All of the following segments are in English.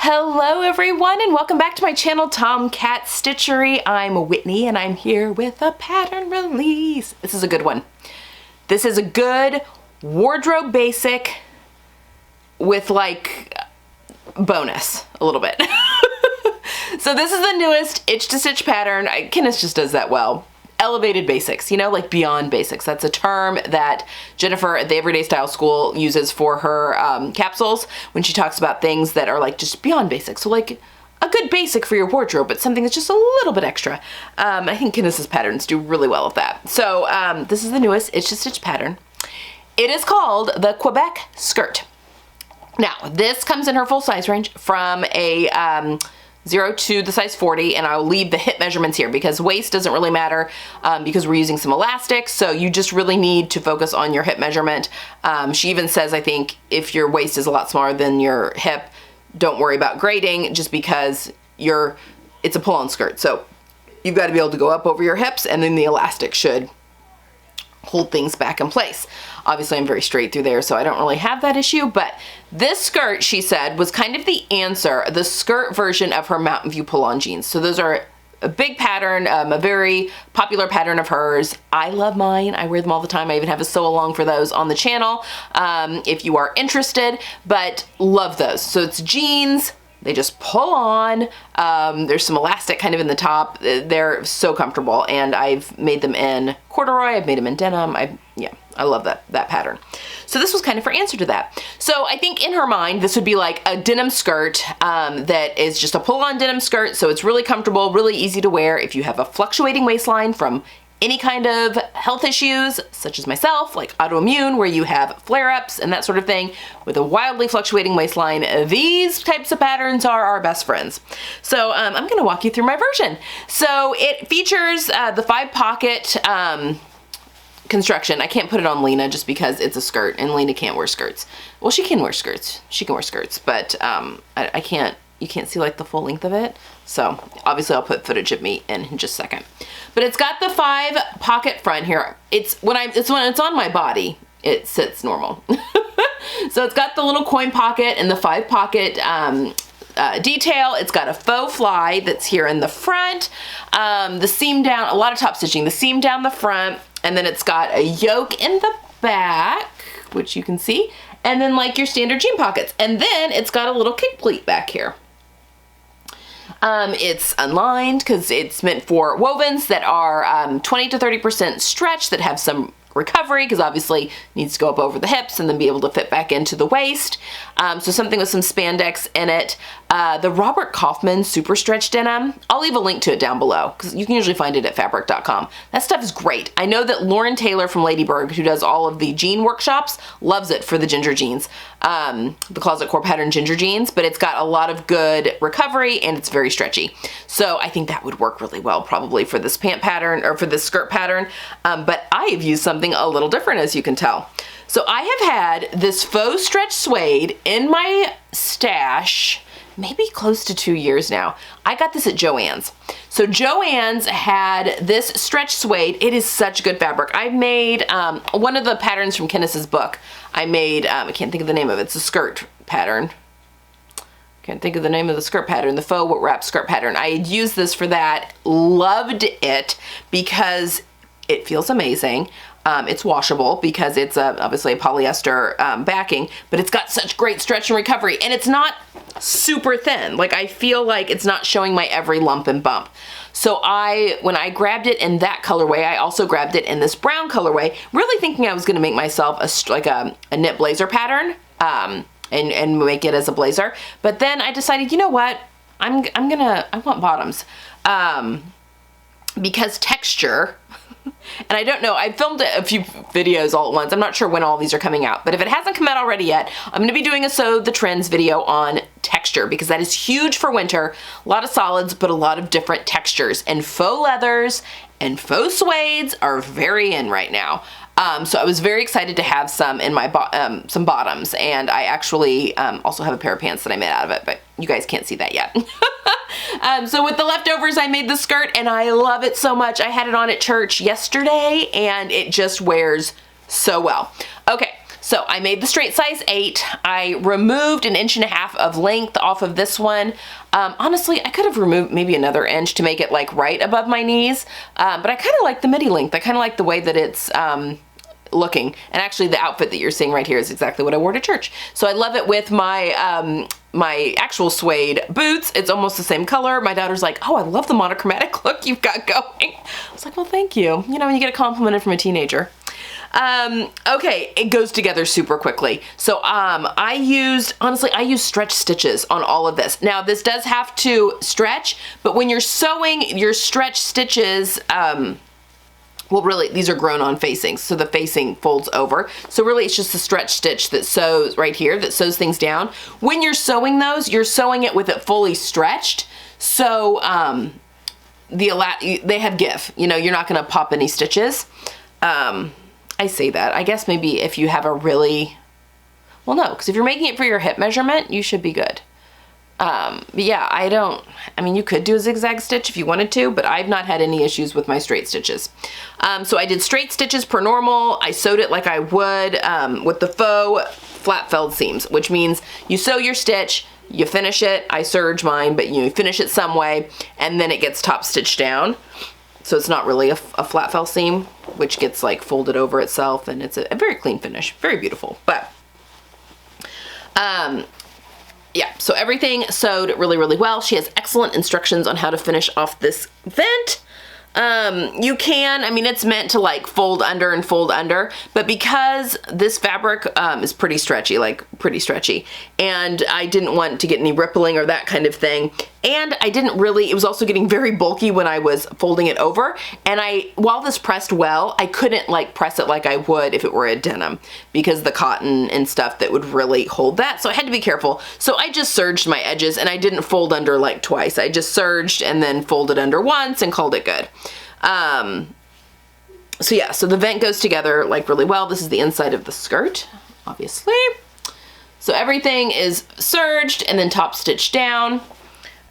Hello everyone and welcome back to my channel, Tomcat Stitchery. I'm Whitney and I'm here with a pattern release. This is a good one. This is a good wardrobe basic with like bonus a little bit. So this is the newest itch to stitch pattern. Kenneth just does that well. Elevated basics, you know, like beyond basics. That's a term that Jennifer at the Everyday Style School uses for her capsules when she talks about things that are like just beyond basics. So like a good basic for your wardrobe, but something that's just a little bit extra. I think Kenneth's patterns do really well with that. So this is the newest itch to stitch pattern. It is called the Quebec skirt. Now this comes in her full size range from a 0 to the size 40, and I'll leave the hip measurements here because waist doesn't really matter because we're using some elastic, so you just really need to focus on your hip measurement. She even says, I think, if your waist is a lot smaller than your hip, don't worry about grading just because it's a pull-on skirt. So you've got to be able to go up over your hips, and then the elastic should hold things back in place. Obviously I'm very straight through there, so I don't really have that issue, but this skirt, she said, was kind of the answer, the skirt version of her Mountain View pull-on jeans. So those are a big pattern, a very popular pattern of hers. I love mine. I wear them all the time. I even have a sew along for those on the channel if you are interested, but love those. So it's jeans. They just pull on. There's some elastic kind of in the top. They're so comfortable, and I've made them in corduroy. I've made them in denim. I love that pattern. So this was kind of her answer to that. So I think in her mind, this would be like a denim skirt that is just a pull-on denim skirt. So it's really comfortable, really easy to wear if you have a fluctuating waistline from any kind of health issues, such as myself, like autoimmune, where you have flare-ups and that sort of thing, with a wildly fluctuating waistline. These types of patterns are our best friends. So I'm gonna walk you through my version. So it features the 5-pocket construction. I can't put it on Lena just because it's a skirt, and Lena can't wear skirts. Well, she can wear skirts. She can wear skirts, but I can't. You can't see like the full length of it. So obviously I'll put footage of me in just a second. But it's got the 5-pocket front here. It's when it's on my body, it sits normal. So it's got the little coin pocket and the 5-pocket detail. It's got a faux fly that's here in the front. The seam down, a lot of top stitching, the seam down the front, and then it's got a yoke in the back, which you can see, and then like your standard jean pockets. And then it's got a little kick pleat back here. It's unlined because it's meant for wovens that are 20 to 30% stretch, that have some recovery, because obviously it needs to go up over the hips and then be able to fit back into the waist. So something with some spandex in it. The Robert Kaufman super stretch denim, I'll leave a link to it down below because you can usually find it at fabric.com. That stuff is great. I know that Lauren Taylor from Ladybird, who does all of the jean workshops, loves it for the ginger jeans, the Closet Core pattern ginger jeans, but it's got a lot of good recovery and it's very stretchy. So I think that would work really well probably for this pant pattern or for this skirt pattern. But I have used something a little different, as you can tell. So I have had this faux stretch suede in my stash maybe close to 2 years now. I got this at Joann's. So Joann's had this stretch suede. It is such good fabric. I made one of the patterns from Kenneth's book. I made, I can't think of the name of it. It's a skirt pattern. Can't think of the name of the skirt pattern, the faux wrap skirt pattern. I had used this for that, loved it because it feels amazing. It's washable because it's obviously a polyester backing, but it's got such great stretch and recovery, and it's not super thin. Like I feel like it's not showing my every lump and bump. So when I grabbed it in that colorway, I also grabbed it in this brown colorway, really thinking I was going to make myself a knit blazer pattern and make it as a blazer. But then I decided, you know what? I want bottoms because texture. And I don't know, I filmed a few videos all at once. I'm not sure when all these are coming out, but if it hasn't come out already yet, I'm going to be doing a Sew the Trends video on texture because that is huge for winter. A lot of solids, but a lot of different textures, and faux leathers and faux suedes are very in right now. So I was very excited to have some in my some bottoms, and I actually also have a pair of pants that I made out of it, but you guys can't see that yet. So with the leftovers, I made the skirt, and I love it so much. I had it on at church yesterday, and it just wears so well. Okay, So I made the straight size 8. I removed 1.5 inches of length off of this one. Honestly, I could have removed maybe another inch to make it like right above my knees, but I kind of like the midi length. I kind of like the way that it's looking. And actually the outfit that you're seeing right here is exactly what I wore to church. So I love it with my my actual suede boots. It's almost the same color. My daughter's like, oh, I love the monochromatic look you've got going. I was like, well, thank you. You know, when you get a compliment from a teenager. Okay, it goes together super quickly. So I used stretch stitches on all of this. Now this does have to stretch, but when you're sewing your stretch stitches, well, really, these are grown on facings, so the facing folds over. So really, it's just the stretch stitch that sews right here, that sews things down. When you're sewing those, you're sewing it with it fully stretched. So they have give. You know, you're not going to pop any stitches. I say that. I guess maybe if you have a really, well, no, because if you're making it for your hip measurement, you should be good. But yeah, I mean, you could do a zigzag stitch if you wanted to, but I've not had any issues with my straight stitches. So I did straight stitches per normal. I sewed it like I would with the faux flat felled seams, which means you sew your stitch, you finish it. I serge mine, but you finish it some way, and then it gets top stitched down. So it's not really a flat fell seam, which gets like folded over itself, and it's a very clean finish, very beautiful. But yeah, so everything sewed really, really well. She has excellent instructions on how to finish off this vent. You can, I mean, it's meant to like fold under and fold under, but because this fabric is pretty stretchy, and I didn't want to get any rippling or that kind of thing, and I didn't really, it was also getting very bulky when I was folding it over, and while this pressed well, I couldn't like press it like I would if it were a denim, because the cotton and stuff that would really hold that, so I had to be careful. So I just serged my edges, and I didn't fold under like twice. I just serged and then folded under once and called it good. So yeah, so the vent goes together like really well. This is the inside of the skirt, obviously. So everything is serged and then top stitched down,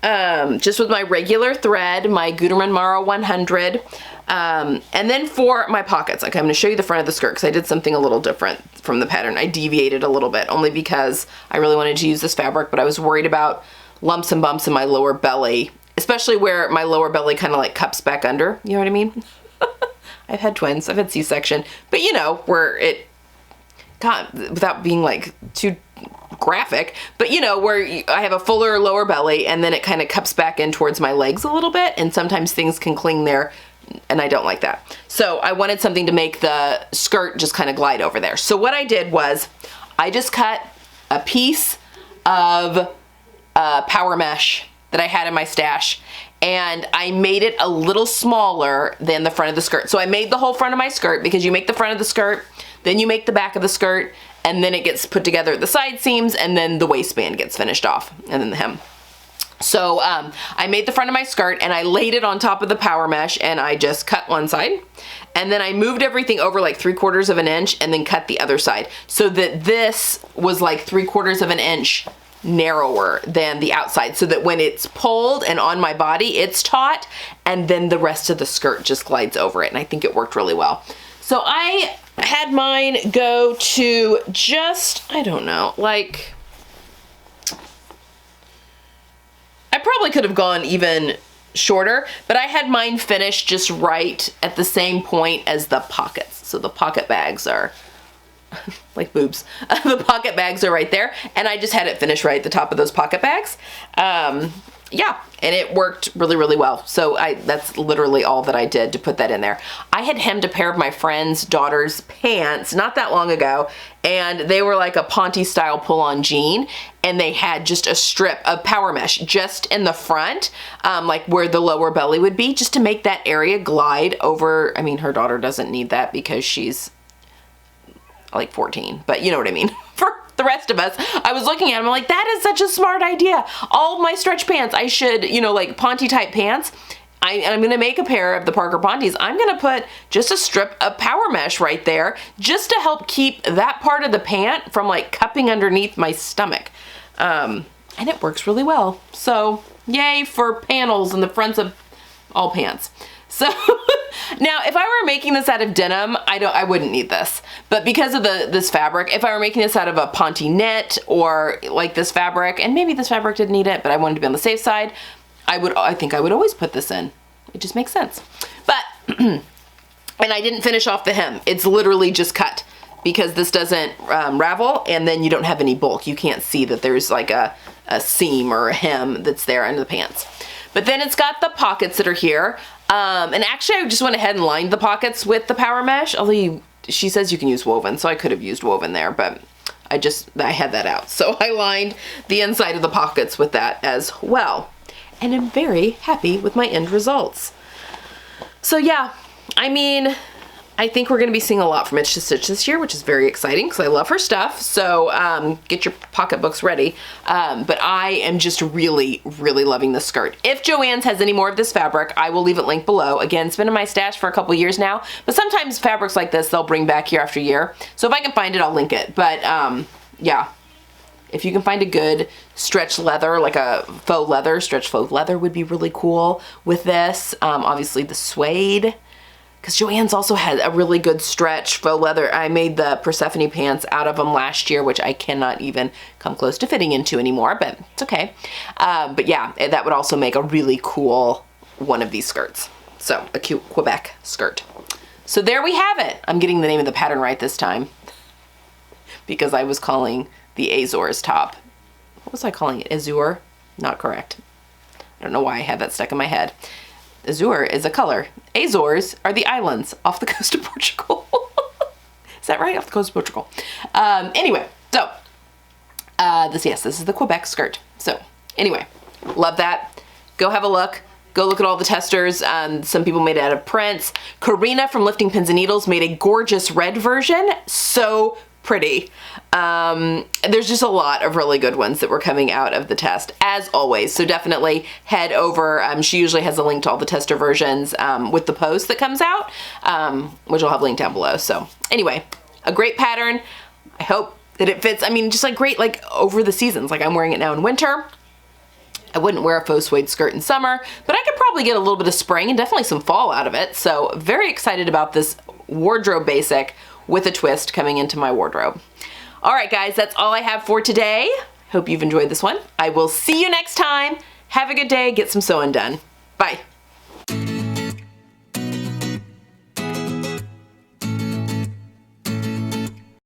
just with my regular thread, my Gutermann Mara 100. And then for my pockets, like I'm gonna show you the front of the skirt because I did something a little different from the pattern. I deviated a little bit only because I really wanted to use this fabric, but I was worried about lumps and bumps in my lower belly, especially where my lower belly kind of like cups back under, you know what I mean? I've had twins, I've had C-section, but you know, where it, God, without being like too graphic, but you know, where I have a fuller lower belly and then it kind of cups back in towards my legs a little bit, and sometimes things can cling there, and I don't like that. So I wanted something to make the skirt just kind of glide over there. So what I did was I just cut a piece of power mesh that I had in my stash, and I made it a little smaller than the front of the skirt. So I made the whole front of my skirt, because you make the front of the skirt, then you make the back of the skirt, and then it gets put together at the side seams, and then the waistband gets finished off, and then the hem. So I made the front of my skirt and I laid it on top of the power mesh, and I just cut one side, and then I moved everything over like 3/4 of an inch and then cut the other side, so that this was like 3/4 of an inch narrower than the outside, so that when it's pulled and on my body, it's taut, and then the rest of the skirt just glides over it, and I think it worked really well. So I had mine go to just, I don't know, like, I probably could have gone even shorter, but I had mine finished just right at the same point as the pockets. So the pocket bags are like boobs. The pocket bags are right there, and I just had it finished right at the top of those pocket bags. Yeah, and it worked really, really well. So that's literally all that I did to put that in there. I had hemmed a pair of my friend's daughter's pants not that long ago, and they were like a Ponte style pull-on jean, and they had just a strip of power mesh just in the front, like where the lower belly would be, just to make that area glide over. I mean, her daughter doesn't need that because she's like 14, but you know what I mean. For the rest of us, I was looking at them, I'm like, that is such a smart idea. All of my stretch pants, I should, you know, like Ponte type pants, I'm gonna make a pair of the Parker Pontes. I'm gonna put just a strip of power mesh right there, just to help keep that part of the pant from like cupping underneath my stomach. And it works really well. So yay for panels in the fronts of all pants. So now if I were making this out of denim, I wouldn't need this. But because of this fabric, if I were making this out of a Ponte knit or like this fabric, and maybe this fabric didn't need it, but I wanted to be on the safe side, I think I would always put this in. It just makes sense. But, and I didn't finish off the hem. It's literally just cut because this doesn't ravel, and then you don't have any bulk. You can't see that there's like a seam or a hem that's there under the pants. But then it's got the pockets that are here. And actually I just went ahead and lined the pockets with the power mesh, although she says you can use woven, so I could have used woven there, but I had that out. So I lined the inside of the pockets with that as well. And I'm very happy with my end results. So yeah, I mean, I think we're going to be seeing a lot from Itch to Stitch this year, which is very exciting because I love her stuff. So get your pocketbooks ready. But I am just really, really loving this skirt. If Joann's has any more of this fabric, I will leave it linked below. Again, it's been in my stash for a couple years now, but sometimes fabrics like this, they'll bring back year after year. So if I can find it, I'll link it. But yeah, if you can find a good stretch leather, like a faux leather, stretch faux leather would be really cool with this. Obviously the suede, because Joann's also had a really good stretch faux leather. I made the Persephone pants out of them last year, which I cannot even come close to fitting into anymore, but it's okay. But yeah, that would also make a really cool one of these skirts. So a cute Quebec skirt. So there we have it. I'm getting the name of the pattern right this time because I was calling the Azores top. What was I calling it? Azure? Not correct. I don't know why I had that stuck in my head. Azure is a color. Azores are the islands off the coast of Portugal. Is that right? Off the coast of Portugal. Anyway, so this is the Quebec skirt. So anyway, love that. Go have a look. Go look at all the testers. Some people made it out of prints. Karina from Lifting Pins and Needles made a gorgeous red version. So pretty. There's just a lot of really good ones that were coming out of the test, as always. So definitely head over. She usually has a link to all the tester versions with the post that comes out, which I'll have linked down below. So anyway, a great pattern. I hope that it fits. I mean, just like great, like over the seasons. Like I'm wearing it now in winter. I wouldn't wear a faux suede skirt in summer, but I could probably get a little bit of spring and definitely some fall out of it. So very excited about this wardrobe basic with a twist coming into my wardrobe. All right, guys, that's all I have for today. Hope you've enjoyed this one. I will see you next time. Have a good day. Get some sewing done. Bye.